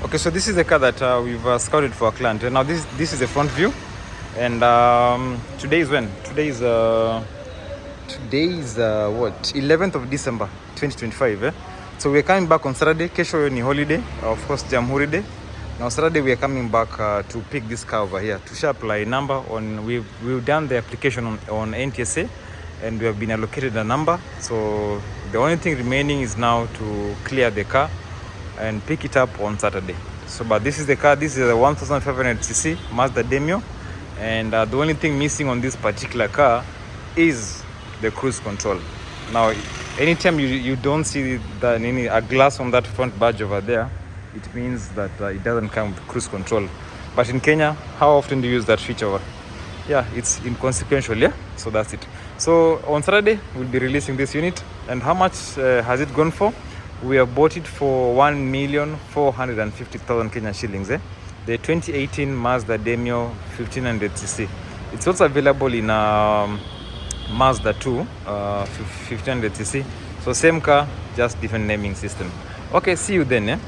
Okay, so this is the car that we've scouted for a client. Now this is the front view, and today is when? Today is what? 11th of December 2025. So we're coming back on Saturday. Kesho ni holiday, of course, Jamhuri Day. Now Saturday we are coming back to pick this car over here. To apply number on, we've done the application on NTSA, and we have been allocated a number. So the only thing remaining is now to clear the car and pick it up on Saturday. So, but this is the car. This is a 1500cc Mazda Demio, and the only thing missing on this particular car is the cruise control. Now, anytime you don't see a glass on that front badge over there, it means that it doesn't come with cruise control. But in Kenya, how often do you use that feature? Yeah, it's inconsequential. Yeah, so that's it. So on Saturday we'll be releasing this unit. And how much has it gone for? We have bought it for 1,450,000 Kenyan shillings. The 2018 Mazda Demio 1500cc. It's also available in Mazda 2 1500cc. So same car, just different naming system. Okay, see you then.